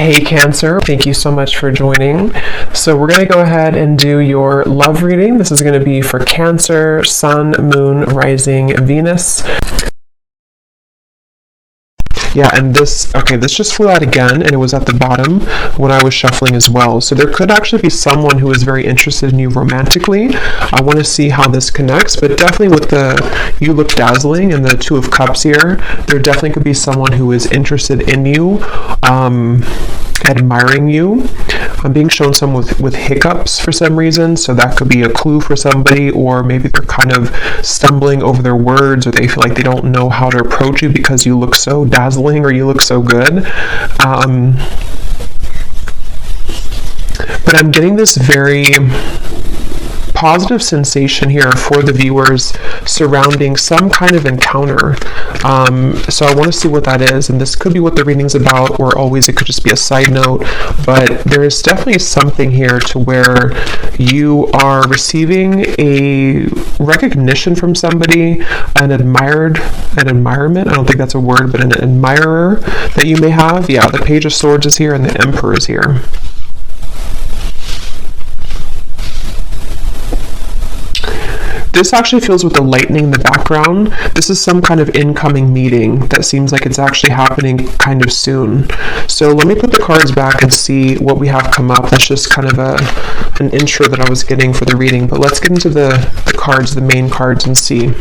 Hey Cancer, thank you so much for joining. So we're going to go ahead and do your love reading. This is going to be for Cancer, Sun, Moon, Rising, Venus. Yeah, and this just flew out again, and it was at the bottom when I was shuffling as well. So there could actually be someone who is very interested in you romantically. I want to see how this connects, but definitely with the you look dazzling and the Two of Cups here, there definitely could be someone who is interested in you, admiring you. I'm being shown someone with hiccups for some reason, so that could be a clue for somebody, or maybe they're kind of stumbling over their words, or they feel like they don't know how to approach you because you look so dazzling or you look so good. But I'm getting this very positive sensation here for the viewers surrounding some kind of encounter. So I want to see what that is, and this could be what the reading's about, or always it could just be a side note, but there is definitely something here to where you are receiving a recognition from somebody, an admirement, I don't think that's a word, but an admirer that you may have. Yeah, the Page of Swords is here and the Emperor is here. This actually feels with the lightning in the background. This is some kind of incoming meeting that seems like it's actually happening kind of soon. So let me put the cards back and see what we have come up. That's just kind of an intro that I was getting for the reading. But let's get into the cards, the main cards, and see.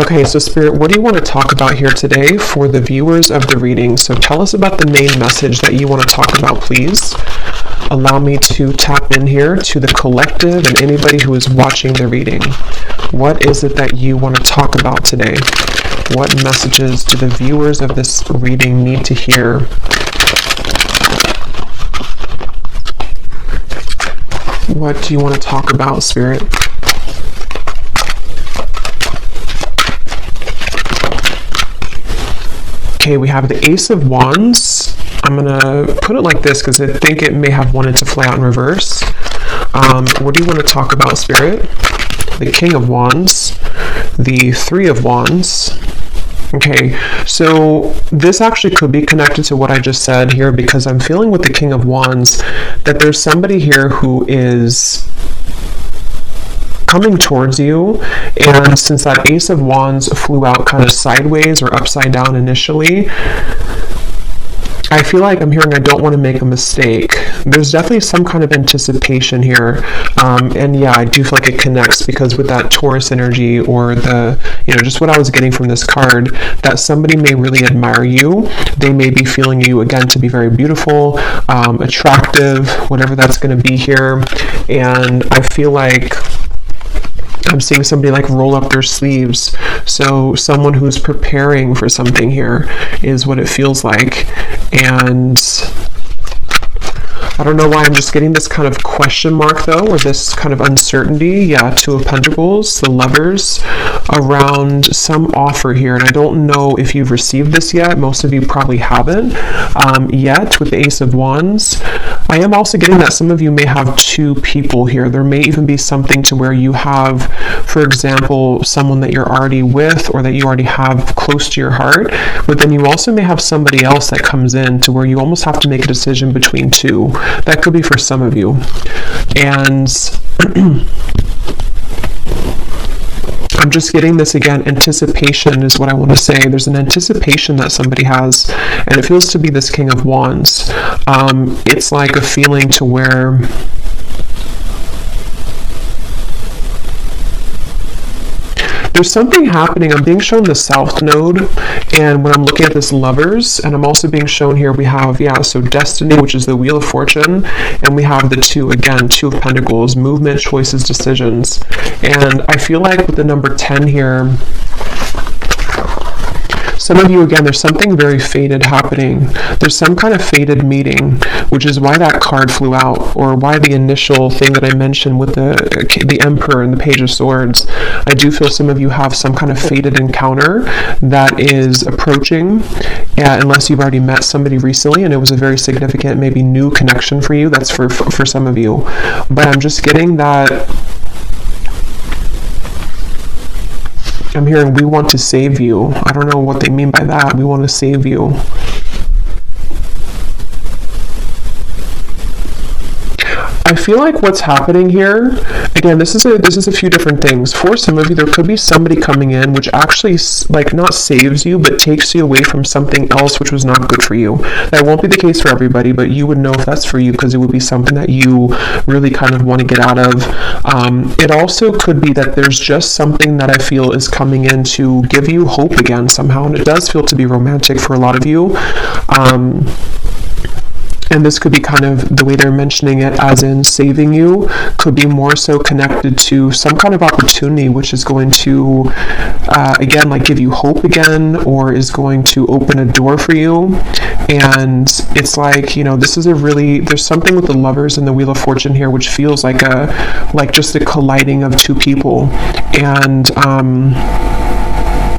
Okay, so Spirit, what do you want to talk about here today for the viewers of the reading? So tell us about the main message that you want to talk about, please. Allow me to tap in here to the collective and anybody who is watching the reading. What is it that you want to talk about today? What messages do the viewers of this reading need to hear? What do you want to talk about, Spirit? Okay, we have the Ace of Wands. I'm going to put it like this because I think it may have wanted to fly out in reverse. What do you want to talk about, Spirit? The King of Wands, the Three of Wands. Okay, so this actually could be connected to what I just said here, because I'm feeling with the King of Wands that there's somebody here who is coming towards you, and since that Ace of Wands flew out kind of sideways or upside down initially, I feel like I'm hearing I don't want to make a mistake. There's definitely some kind of anticipation here, and yeah, I do feel like it connects, because with that Taurus energy, or the, just what I was getting from this card, that somebody may really admire you. They may be feeling you again to be very beautiful, attractive, whatever that's going to be here, and I feel like I'm seeing somebody like roll up their sleeves. So someone who's preparing for something here is what it feels like. And I don't know why I'm just getting this kind of question mark though, or this kind of uncertainty. Yeah, Two of Pentacles, the Lovers, around some offer here. And I don't know if you've received this yet. Most of you probably haven't yet with the Ace of Wands. I am also getting that some of you may have two people here. There may even be something to where you have, for example, someone that you're already with, or that you already have close to your heart, but then you also may have somebody else that comes in to where you almost have to make a decision between two. That could be for some of you. And I'm just getting this again, anticipation is what I want to say. There's an anticipation that somebody has, and it feels to be this King of Wands. It's like a feeling to where there's something happening. I'm being shown the South Node, and when I'm looking at this Lovers, and I'm also being shown here, we have, so Destiny, which is the Wheel of Fortune, and we have the Two of Pentacles, movement, choices, decisions. And I feel like with the number 10 here, some of you, again, there's something very fated happening. There's some kind of fated meeting, which is why that card flew out, or why the initial thing that I mentioned with the Emperor and the Page of Swords. I do feel some of you have some kind of fated encounter that is approaching, unless you've already met somebody recently and it was a very significant, maybe new connection for you. That's for some of you. But I'm just getting that I'm hearing we want to save you. I don't know what they mean by that. We want to save you. I feel like what's happening here, again, this is a few different things. For some of you, there could be somebody coming in which actually like not saves you, but takes you away from something else which was not good for you. That won't be the case for everybody, but you would know if that's for you because it would be something that you really kind of want to get out of. It also could be that there's just something that I feel is coming in to give you hope again somehow, and it does feel to be romantic for a lot of you. And this could be kind of the way they're mentioning it, as in saving you, could be more so connected to some kind of opportunity which is going to, again, like give you hope again, or is going to open a door for you. And it's like, you know, this is there's something with the Lovers and the Wheel of Fortune here, which feels like just a colliding of two people. And,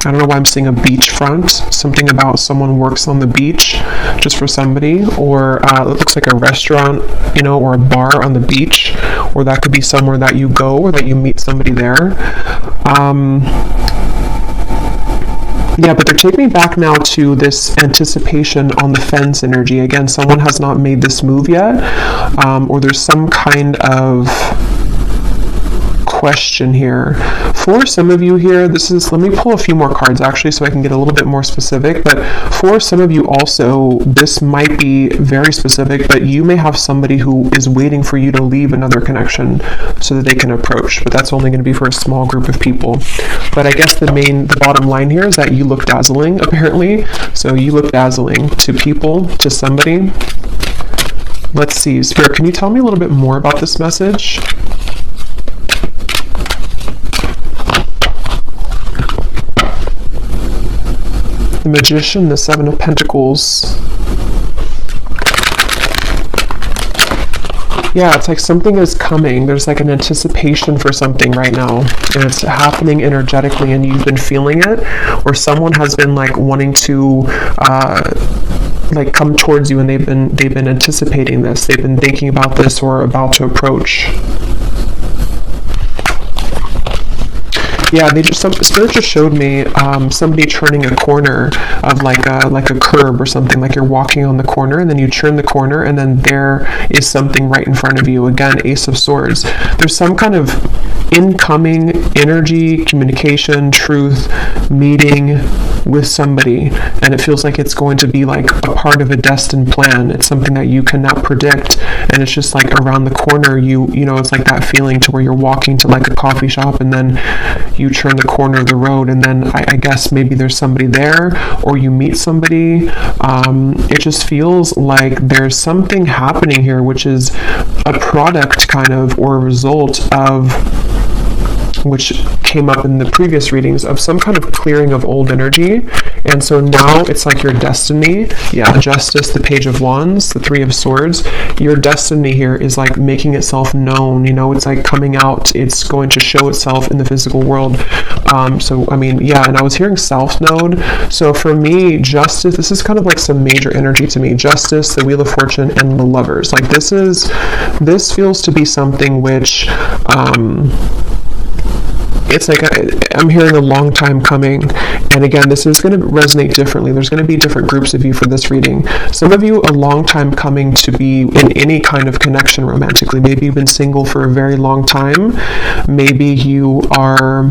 I don't know why I'm seeing a beachfront, something about someone works on the beach just for somebody, or it looks like a restaurant, you know, or a bar on the beach, or that could be somewhere that you go or that you meet somebody there. Yeah, but they're taking me back now to this anticipation on the fence energy. Again, someone has not made this move yet, or there's some kind of question here. For some of you here, let me pull a few more cards actually so I can get a little bit more specific, but for some of you also, this might be very specific, but you may have somebody who is waiting for you to leave another connection so that they can approach, but that's only going to be for a small group of people. But I guess the bottom line here is that you look dazzling, apparently. So you look dazzling to people, to somebody. Let's see, Spirit, can you tell me a little bit more about this message? The Magician, the Seven of Pentacles. Yeah, it's like something is coming. There's like an anticipation for something right now, and it's happening energetically, and you've been feeling it, or someone has been like wanting to like come towards you, and they've been anticipating this. They've been thinking about this or about to approach. Yeah, Spirit just showed me somebody turning a corner of like a curb or something, like you're walking on the corner and then you turn the corner and then there is something right in front of you. Again, Ace of Swords. There's some kind of incoming energy, communication, truth, meeting with somebody, and it feels like it's going to be like a part of a destined plan. It's something that you cannot predict, and it's just like around the corner. You know, it's like that feeling to where you're walking to like a coffee shop and then you turn the corner of the road, and then I guess maybe there's somebody there, or you meet somebody. It just feels like there's something happening here, which is a product kind of, or a result of, which came up in the previous readings, of some kind of clearing of old energy. And so now it's like your destiny. Yeah, Justice, the Page of Wands, the Three of Swords. Your destiny here is like making itself known. You know, it's like coming out. It's going to show itself in the physical world. So, I mean, yeah, and I was hearing South Node. So for me, Justice, this is kind of like some major energy to me. Justice, the Wheel of Fortune, and the Lovers. Like this feels to be something which, it's like I'm hearing a long time coming, and again, this is going to resonate differently. There's going to be different groups of you for this reading. Some of you, a long time coming to be in any kind of connection romantically. Maybe you've been single for a very long time. Maybe you are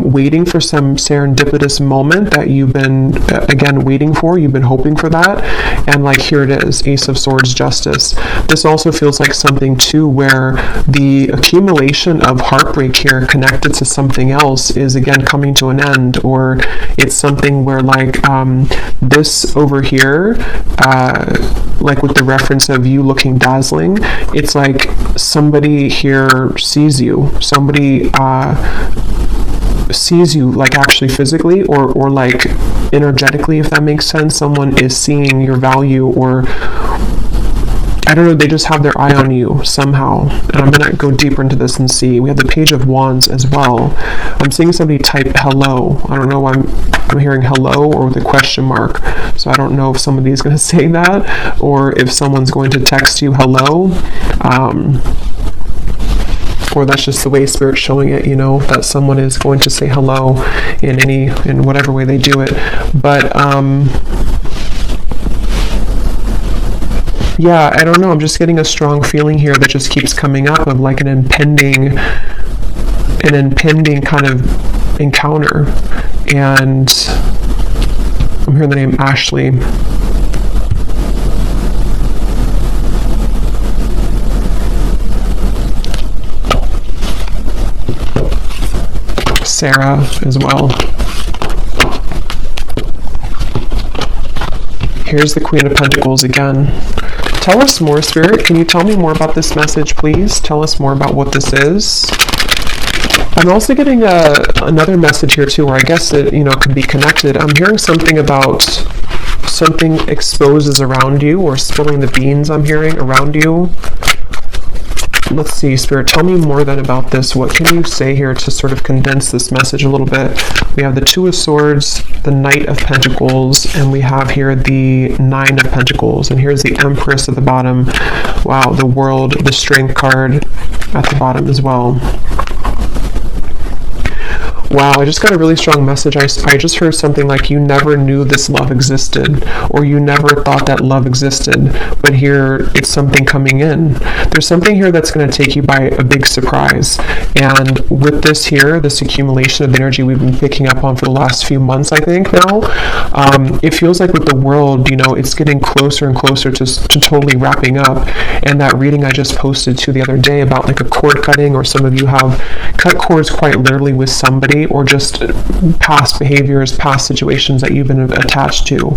waiting for some serendipitous moment that you've been, again, waiting for. You've been hoping for that, and like here it is, Ace of Swords, Justice. This also feels like something too where the accumulation of heartbreak here connected to something else is again coming to an end, or it's something where like this over here, like with the reference of you looking dazzling, it's like somebody here sees you, somebody sees you like actually physically or like energetically, if that makes sense. Someone is seeing your value, or I don't know, they just have their eye on you somehow. And I'm going to go deeper into this and see. We have the Page of Wands as well. I'm seeing somebody type hello. I don't know why I'm hearing hello or with a question mark. So I don't know if somebody is going to say that, or if someone's going to text you hello. Or that's just the way Spirit's showing it, you know, that someone is going to say hello in whatever way they do it. But, yeah, I don't know, I'm just getting a strong feeling here that just keeps coming up of like an impending kind of encounter. And I'm hearing the name Ashley. Sarah as well. Here's the Queen of Pentacles again. Tell us more, Spirit. Can you tell me more about this message, please? Tell us more about what this is. I'm also getting another message here too, where I guess it, could be connected. I'm hearing something about something exposes around you, or spilling the beans, I'm hearing, around you. Let's see, Spirit, tell me more then about this. What can you say here to sort of condense this message a little bit? We have the Two of Swords, the Knight of Pentacles, and we have here the Nine of Pentacles. And here's the Empress at the bottom. Wow, the World, the Strength card at the bottom as well. Wow, I just got a really strong message. I just heard something like you never knew this love existed, or you never thought that love existed, but here it's something coming in. There's something here that's going to take you by a big surprise. And with this here, this accumulation of energy we've been picking up on for the last few months, I think now, it feels like with the world, it's getting closer and closer to totally wrapping up. And that reading I just posted to the other day about like a cord cutting, or some of you have cut cords quite literally with somebody, or just past behaviors, past situations that you've been attached to.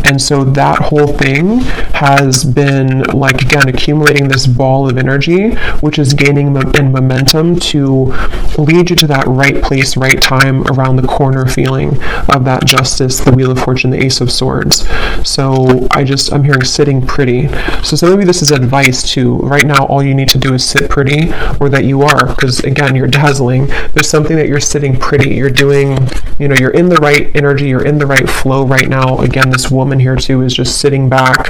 And so that whole thing has been, like, again, accumulating this ball of energy, which is gaining in momentum to lead you to that right place, right time, around the corner feeling of that Justice, the Wheel of Fortune, the Ace of Swords. So I'm hearing sitting pretty. So some of you, this is advice too. Right now, all you need to do is sit pretty, or that you are, because again, you're dazzling. There's something that you're sitting pretty. You're doing, you're in the right energy, you're in the right flow right now. Again, this woman here too is just sitting back.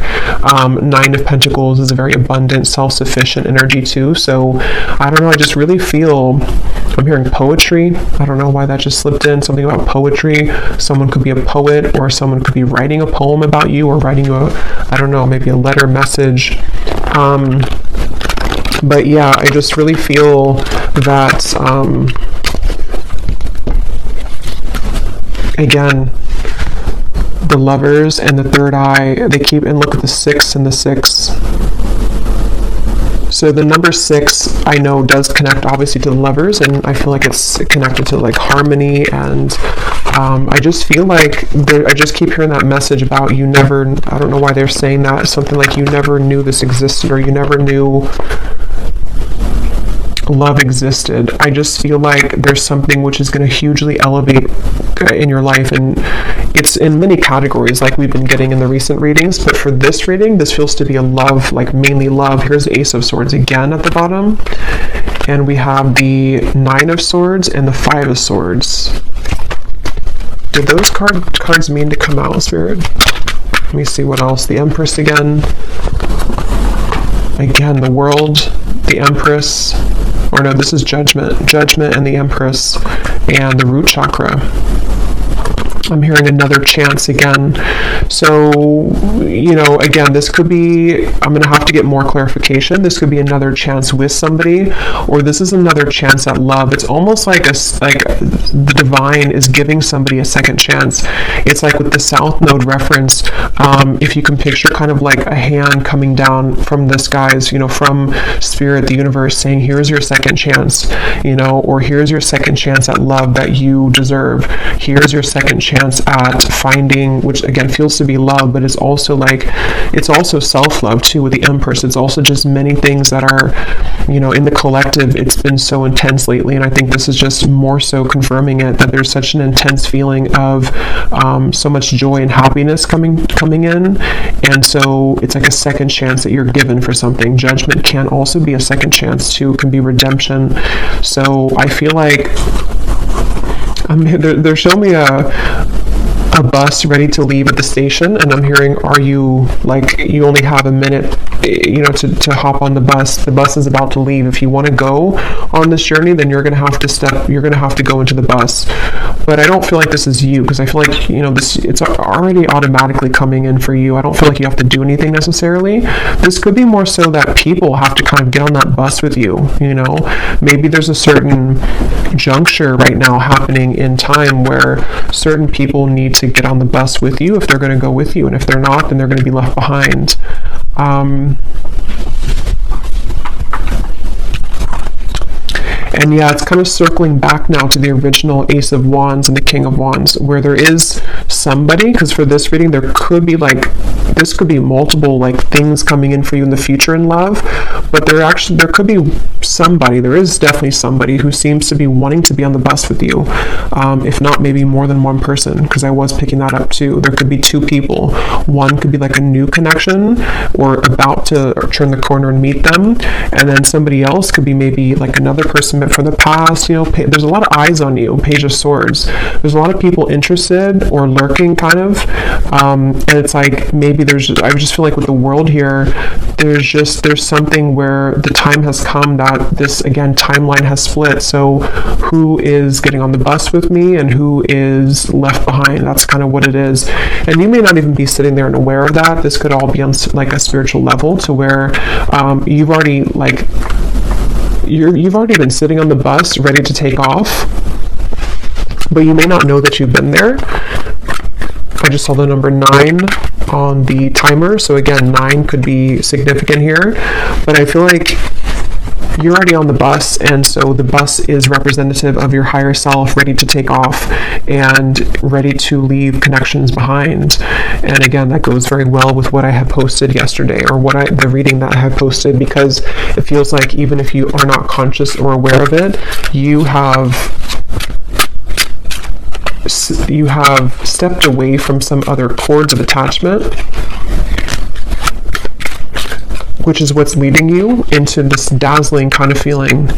Nine of Pentacles is a very abundant, self-sufficient energy too. So I don't know, I just really feel, I'm hearing poetry. I don't know why that just slipped in, something about poetry. Someone could be a poet, or someone could be writing a poem about you, or writing you I don't know, maybe a letter message. But yeah, I just really feel that, again, the Lovers and the Third Eye, they keep, and look at the 6 and the 6. So the number 6, I know, does connect obviously to the Lovers, and I feel like it's connected to like harmony, and I just feel like I just keep hearing that message about you never, I don't know why they're saying that, something like you never knew this existed, or you never knew love existed. I just feel like there's something which is going to hugely elevate in your life, and it's in many categories like we've been getting in the recent readings, but for this reading, this feels to be a love, like mainly love. Here's the Ace of Swords again at the bottom, and we have the Nine of Swords and the Five of Swords. Did those cards mean to come out, Spirit? Let me see what else. The Empress again, the World, the Empress, or no, this is Judgment and the Empress, and the root chakra. I'm hearing another chance again. So, again, this could be, I'm going to have to get more clarification. This could be another chance with somebody, or this is another chance at love. It's almost like the divine is giving somebody a second chance. It's like with the South Node reference, if you can picture kind of like a hand coming down from the skies, from Spirit, the universe, saying, here's your second chance, or here's your second chance at love that you deserve. Here's your second chance at finding, which again feels to be love, but it's also self-love too with the Empress. It's also just many things that are, in the collective, it's been so intense lately, and I think this is just more so confirming it, that there's such an intense feeling of so much joy and happiness coming in, and so it's like a second chance that you're given for something. Judgment can also be a second chance too, can be redemption. So I feel like they're showing me a bus ready to leave at the station, and I'm hearing, are you, like, you only have a minute, to hop on the bus. The bus is about to leave. If you want to go on this journey, then you're going to have to go into the bus. But I don't feel like this is you, because I feel like, it's already automatically coming in for you. I don't feel like you have to do anything necessarily. This could be more so that people have to kind of get on that bus with you, Maybe there's a certain juncture right now happening in time where certain people need to get on the bus with you if they're going to go with you, and if they're not, then they're going to be left behind. And yeah, it's kind of circling back now to the original Ace of Wands and the King of Wands, where there is somebody, because for this reading, this could be multiple, things coming in for you in the future in love, but there could be there is definitely somebody who seems to be wanting to be on the bus with you, if not maybe more than one person, because I was picking that up too. There could be two people. One could be like a new connection, or about to turn the corner and meet them, and then somebody else could be maybe like another person from the past. There's a lot of eyes on you. Page of Swords. There's a lot of people interested or lurking, kind of, and it's like maybe I just feel like with the world here, there's something where the time has come that this, again, timeline has split. So who is getting on the bus with me and who is left behind? That's kind of what it is. And you may not even be sitting there and aware of that. This could all be on like a spiritual level, to where you've already been sitting on the bus ready to take off, but you may not know that you've been there. I just saw the number 9 on the timer, so again, 9 could be significant here, but I feel like you're already on the bus, and so the bus is representative of your higher self, ready to take off and ready to leave connections behind. And again, that goes very well with what I had posted yesterday, or the reading that I had posted, because it feels like even if you are not conscious or aware of it, you have stepped away from some other cords of attachment, which is what's leading you into this dazzling kind of feeling.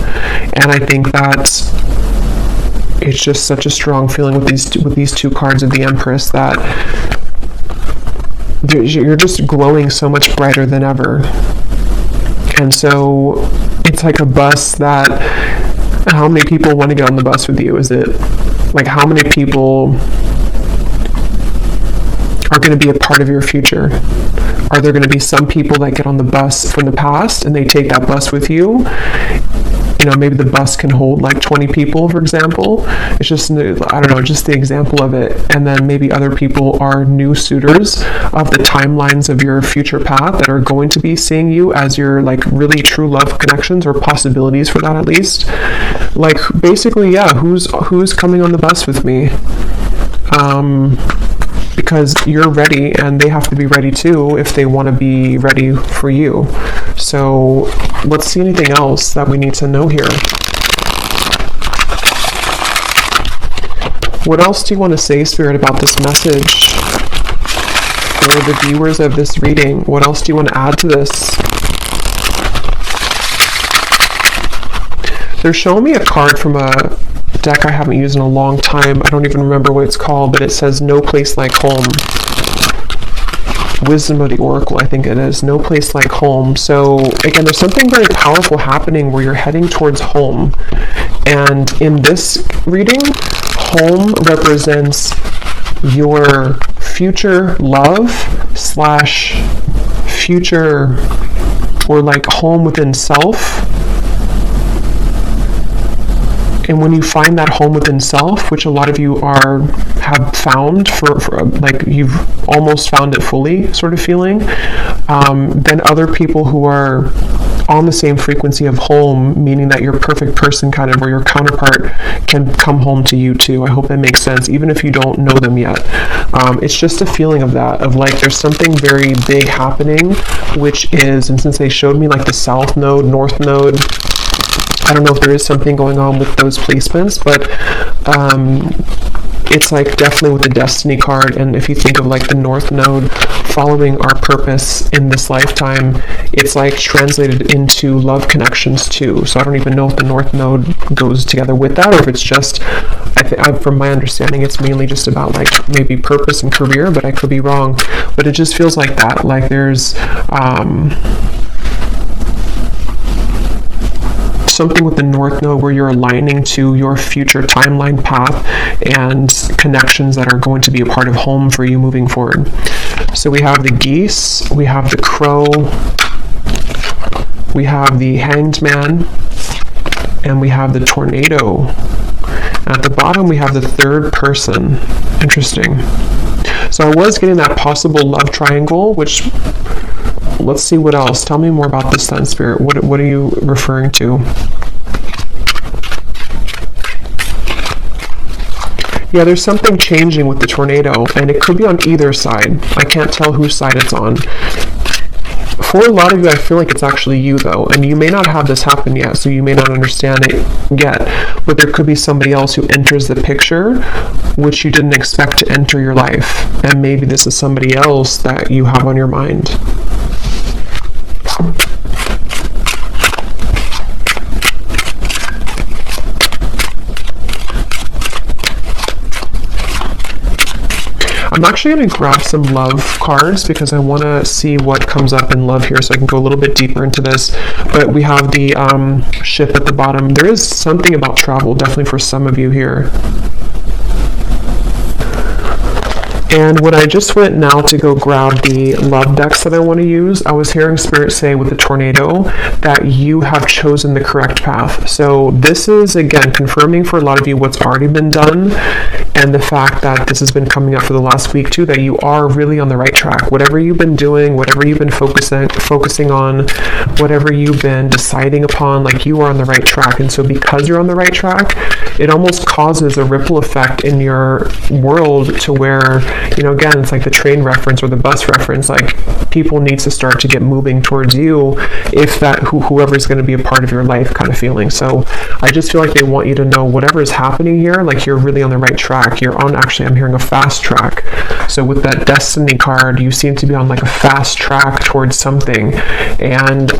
And I think that it's just such a strong feeling with these two cards of the Empress, that you're just glowing so much brighter than ever. And so it's like a bus that, how many people want to get on the bus with you? Is it like, how many people are going to be a part of your future? Are there going to be some people that get on the bus from the past and they take that bus with you? Maybe the bus can hold like 20 people, for example. It's just, I don't know, just the example of it. And then maybe other people are new suitors of the timelines of your future path that are going to be seeing you as your like really true love connections, or possibilities for that at least. Like, basically, yeah, who's coming on the bus with me? Because you're ready, and they have to be ready too if they want to be ready for you. So let's see anything else that we need to know here. What else do you want to say, Spirit, about this message for the viewers of this reading? What else do you want to add to this? They're showing me a card from a deck I haven't used in a long time. I don't even remember what it's called, but it says No Place Like Home. Wisdom of the Oracle, I think it is. No place like home. So again, there's something very powerful happening where you're heading towards home. And in this reading, home represents your future love / future, or like home within self. And when you find that home within self, which a lot of you have found for like you've almost found it fully sort of feeling, then other people who are on the same frequency of home, meaning that your perfect person kind of, or your counterpart, can come home to you too. I hope that makes sense, even if you don't know them yet. It's just a feeling of that, of like there's something very big happening, which is, and since they showed me like the South Node, North Node, I don't know if there is something going on with those placements, but it's like definitely with the Destiny card. And if you think of like the North Node following our purpose in this lifetime, it's like translated into love connections too. So I don't even know if the North Node goes together with that, or if it's just, from my understanding, it's mainly just about like maybe purpose and career, but I could be wrong. But it just feels like that, like there's something with the North Node where you're aligning to your future timeline path and connections that are going to be a part of home for you moving forward. So we have the geese, we have the crow, we have the hanged man, and we have the tornado. At the bottom, we have the third person. Interesting. So I was getting that possible love triangle, which, let's see what else. Tell me more about this then, Spirit. What are you referring to? Yeah, there's something changing with the tornado, and it could be on either side. I can't tell whose side it's on. For a lot of you, I feel like it's actually you, though, and you may not have this happen yet, so you may not understand it yet, but there could be somebody else who enters the picture which you didn't expect to enter your life, and maybe this is somebody else that you have on your mind. I'm actually going to grab some love cards because I want to see what comes up in love here, so I can go a little bit deeper into this. But we have the ship at the bottom. There is something about travel, definitely for some of you here. And when I just went now to go grab the love decks that I want to use, I was hearing Spirit say with the tornado that you have chosen the correct path. So this is, again, confirming for a lot of you what's already been done, and the fact that this has been coming up for the last week too, that you are really on the right track. Whatever you've been doing, whatever you've been focusing on, whatever you've been deciding upon, like, you are on the right track. And so because you're on the right track, it almost causes a ripple effect in your world to where, you know, again, it's like the train reference or the bus reference, like people need to start to get moving towards you if that whoever's going to be a part of your life kind of feeling. So I just feel like they want you to know whatever is happening here, like you're really on the right track. You're on, actually, I'm hearing a fast track. So with that Destiny card, you seem to be on like a fast track towards something. And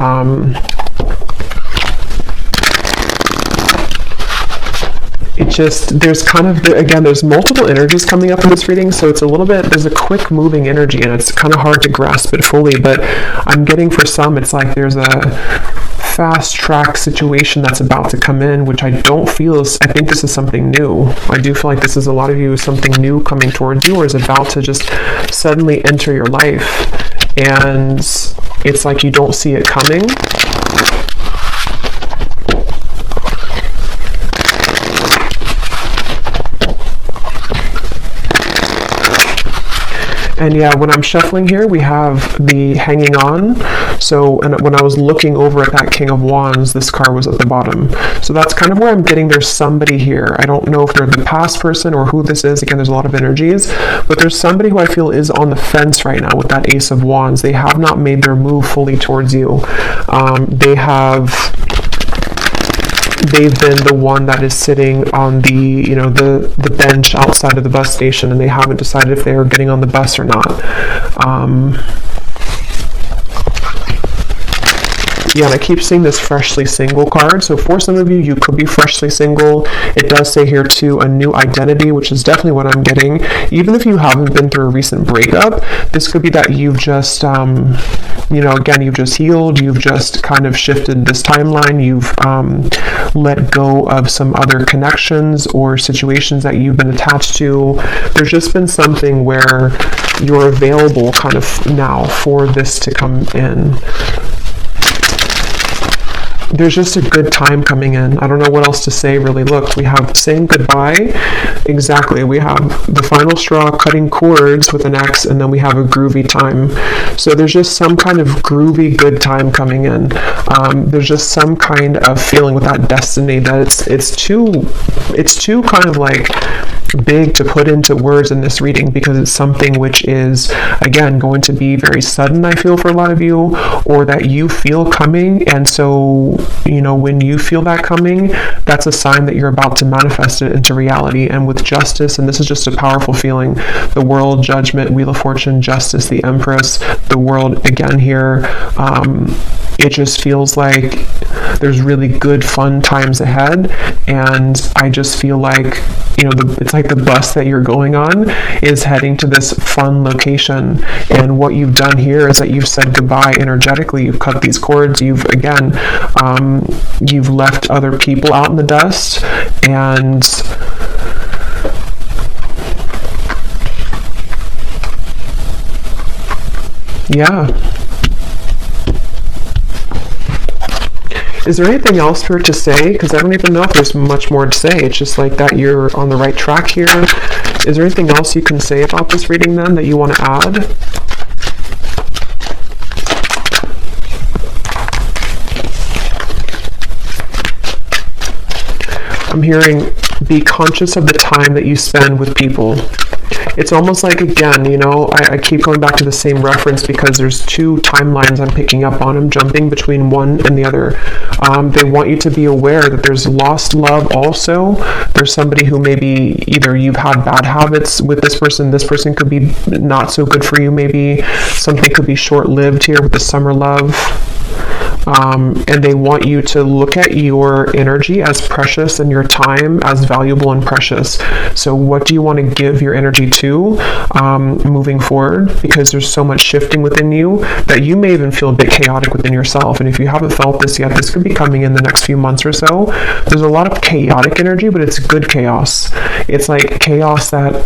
it just, there's kind of, again, there's multiple energies coming up in this reading, so it's a little bit, there's a quick moving energy, and it's kind of hard to grasp it fully, but I'm getting for some, it's like there's a fast track situation that's about to come in, which I don't feel is, I think this is something new. I do feel like this is a lot of you, something new coming towards you, or is about to just suddenly enter your life, and it's like you don't see it coming. And yeah, when I'm shuffling here, we have the hanging on. So, and when I was looking over at that King of Wands, this card was at the bottom. So that's kind of where I'm getting there's somebody here. I don't know if they're the past person or who this is. Again, there's a lot of energies, but there's somebody who I feel is on the fence right now with that Ace of Wands. They have not made their move fully towards you. They've been the one that is sitting on the, you know, the bench outside of the bus station, and they haven't decided if they are getting on the bus or not. Yeah, and I keep seeing this freshly single card. So for some of you, you could be freshly single. It does say here too, a new identity, which is definitely what I'm getting. Even if you haven't been through a recent breakup, this could be that you've just, you know, again, you've just healed. You've just kind of shifted this timeline. You've let go of some other connections or situations that you've been attached to. There's just been something where you're available kind of now for this to come in. There's just a good time coming in. I don't know what else to say, really. Look, we have saying goodbye. Exactly. We have the final straw, cutting cords with an X, and then we have a groovy time. So there's just some kind of groovy good time coming in. There's just some kind of feeling with that destiny that it's too kind of like, big to put into words in this reading, because it's something which is, again, going to be very sudden, I feel, for a lot of you, or that you feel coming. And so, when you feel that coming, that's a sign that you're about to manifest it into reality. And with justice, and this is just a powerful feeling, the world, judgment, Wheel of Fortune, justice, the Empress, the world again here, it just feels like there's really good, fun times ahead. And I just feel like, it's like the bus that you're going on is heading to this fun location. And what you've done here is that you've said goodbye energetically. You've cut these cords. You've left other people out in the dust. And yeah. Is there anything else for it to say? Because I don't even know if there's much more to say. It's just like that you're on the right track here. Is there anything else you can say about this reading then that you want to add? I'm hearing, be conscious of the time that you spend with people. It's almost like, again, I keep going back to the same reference because there's two timelines I'm picking up on. I'm jumping between one and the other. They want you to be aware that there's lost love also. There's somebody who maybe either you've had bad habits with this person could be not so good for you maybe. Something could be short-lived here with the summer love. And they want you to look at your energy as precious and your time as valuable and precious. So what do you want to give your energy to moving forward? Because there's so much shifting within you that you may even feel a bit chaotic within yourself. And if you haven't felt this yet, this could be coming in the next few months or so. There's a lot of chaotic energy, but it's good chaos. It's like chaos that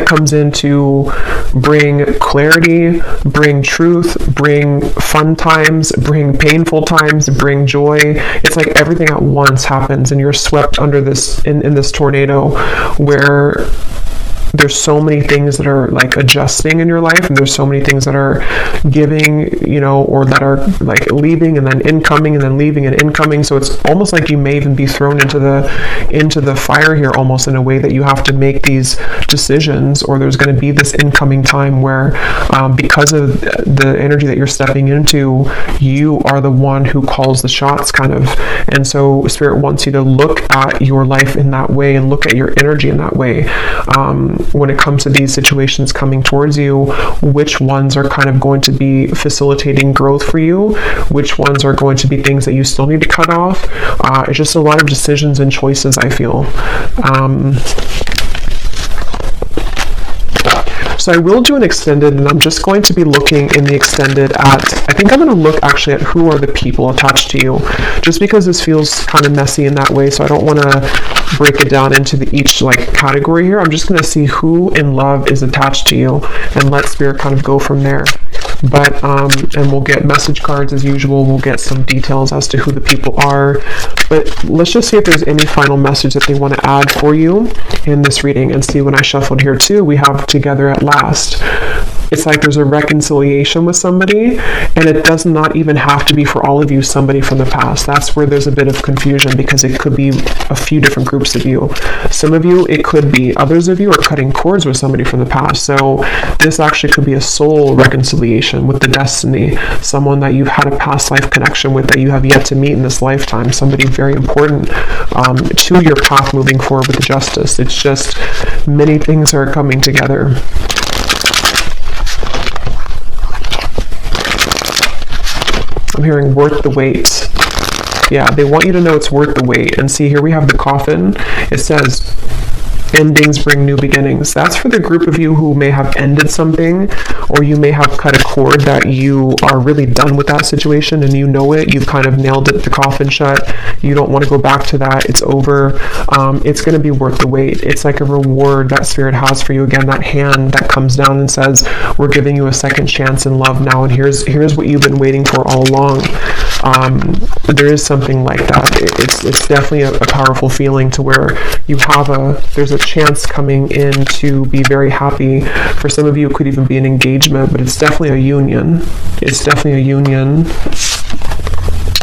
comes in to bring clarity, bring truth, bring fun times, bring painful times, bring joy. It's like everything at once happens and you're swept under this in this tornado where there's so many things that are like adjusting in your life, and there's so many things that are giving, or that are like leaving and then incoming and then leaving and incoming. So it's almost like you may even be thrown into the fire here, almost in a way that you have to make these decisions, or there's going to be this incoming time where because of the energy that you're stepping into, you are the one who calls the shots, kind of. And so Spirit wants you to look at your life in that way and look at your energy in that way. When it comes to these situations coming towards you, which ones are kind of going to be facilitating growth for you, which ones are going to be things that you still need to cut off. It's just a lot of decisions and choices, I feel. So I will do an extended, and I'm just going to be looking in the extended I think I'm going to look actually at who are the people attached to you, just because this feels kind of messy in that way. So I don't want to break it down into each category here. I'm just going to see who in love is attached to you and let Spirit kind of go from there. But and we'll get message cards as usual. We'll get some details as to who the people are. But let's just see if there's any final message that they want to add for you in this reading. And see, when I shuffled here too, we have together at last. It's like there's a reconciliation with somebody, and it does not even have to be for all of you somebody from the past. That's where there's a bit of confusion, because it could be a few different groups of you. Some of you, it could be. Others of you are cutting cords with somebody from the past. So this actually could be a soul reconciliation with the destiny, someone that you've had a past life connection with that you have yet to meet in this lifetime, somebody very important to your path moving forward with the justice. It's just many things are coming together. I'm hearing worth the wait. Yeah, they want you to know it's worth the wait. And see, here we have the coffin. It says, endings bring new beginnings. That's for the group of you who may have ended something, or you may have cut a cord that you are really done with that situation and you know it. You've kind of nailed it, the coffin shut. You don't want to go back to that. It's over. It's going to be worth the wait. It's like a reward that Spirit has for you. Again, that hand that comes down and says, we're giving you a second chance in love now, and here's what you've been waiting for all along. There is something like that. It's definitely a powerful feeling to where there's a chance coming in to be very happy. For some of you, it could even be an engagement, but it's definitely a union. It's definitely a union.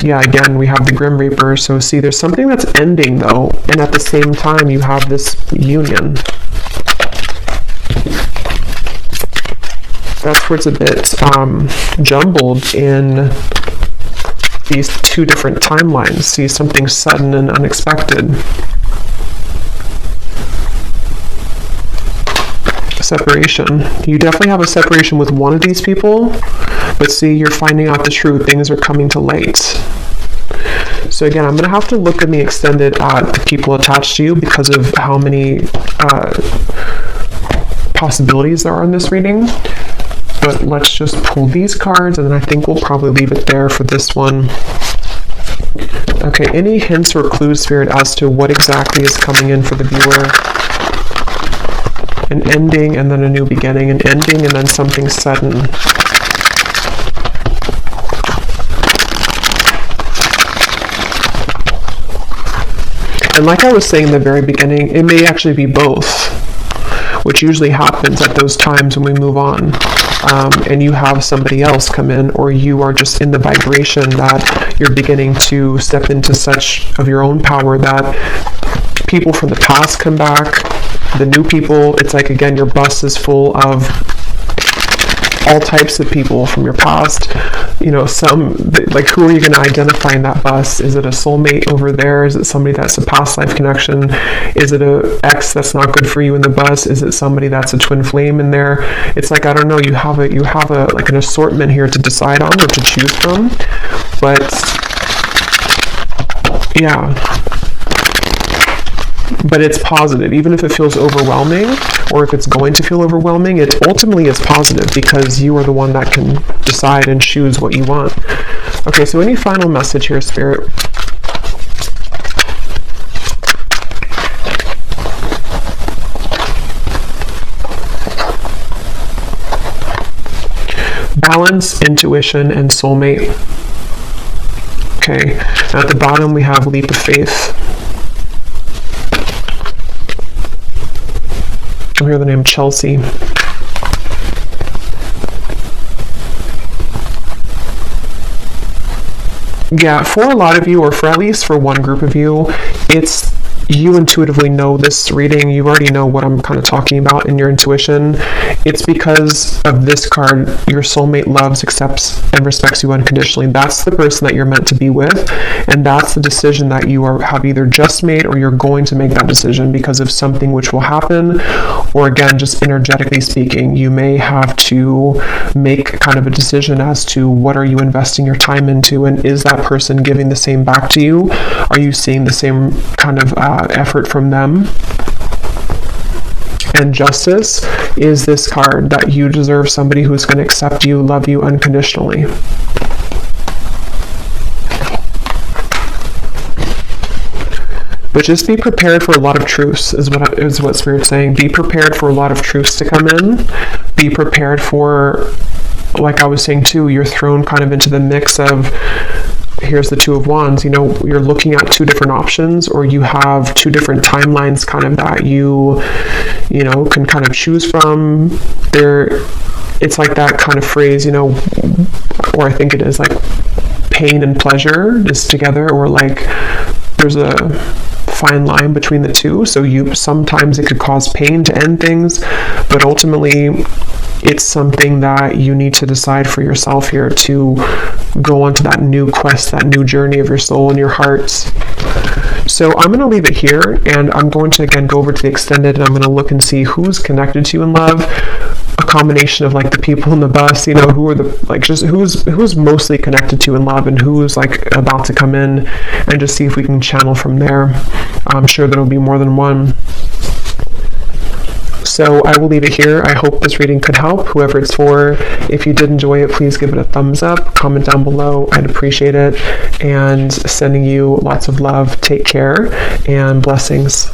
Yeah, again, we have the Grim Reaper. So see, there's something that's ending though, and at the same time you have this union. That's where it's a bit jumbled in these two different timelines. See, something sudden and unexpected. Separation. You definitely have a separation with one of these people, but see, you're finding out the truth. Things are coming to light. So again, I'm going to have to look in the extended at the people attached to you because of how many possibilities there are in this reading. But let's just pull these cards, and then I think we'll probably leave it there for this one. Okay, any hints or clues, Spirit, as to what exactly is coming in for the viewer? An ending and then a new beginning, an ending and then something sudden. And like I was saying in the very beginning, it may actually be both, which usually happens at those times when we move on. And you have somebody else come in, or you are just in the vibration that you're beginning to step into such of your own power that people from the past come back, the new people. It's like, again, your bus is full of all types of people from your past. You know, some, like, who are you going to identify in that bus? Is it a soulmate over there? Is it somebody that's a past life connection? Is it a ex that's not good for you in the bus? Is it somebody that's a twin flame in there? It's like, I don't know, you have a like an assortment here to decide on or to choose from. But yeah, but it's positive. Even if it feels overwhelming, or if it's going to feel overwhelming, it ultimately is positive because you are the one that can decide and choose what you want. Okay, so any final message here, Spirit? Balance, intuition, and soulmate. Okay, at the bottom we have leap of faith. I hear the name Chelsea. Yeah, for a lot of you, or for at least for one group of you, it's you intuitively know this reading. You already know what I'm kind of talking about in your intuition. It's because of this card. Your soulmate loves, accepts, and respects you unconditionally. That's the person that you're meant to be with, and that's the decision that you have either just made or you're going to make that decision because of something which will happen, or again, just energetically speaking, you may have to make kind of a decision as to what are you investing your time into, and is that person giving the same back to you? Are you seeing the same kind of effort from them? And justice is this card, that you deserve somebody who's going to accept you, love you unconditionally. But just be prepared for a lot of truths, is what Spirit's saying. Be prepared for a lot of truths to come in. Be prepared for, like I was saying too, you're thrown kind of into the mix of, here's the Two of Wands. You know, you're looking at two different options, or you have two different timelines kind of that you know, can kind of choose from. It's like that kind of phrase, you know, or I think it is like pain and pleasure is together, or like there's a fine line between the two. So sometimes it could cause pain to end things, but ultimately it's something that you need to decide for yourself here to go onto that new quest, that new journey of your soul and your hearts. So I'm going to leave it here, and I'm going to again go over to the extended, and I'm going to look and see who's connected to you in love. A combination of like the people in the bus, you know, who are the, like, just who's mostly connected to you in love, and who's like about to come in, and just see if we can channel from there. I'm sure there'll be more than one. So I will leave it here. I hope this reading could help whoever it's for. If you did enjoy it, please give it a thumbs up, comment down below. I'd appreciate it. And sending you lots of love. Take care and blessings.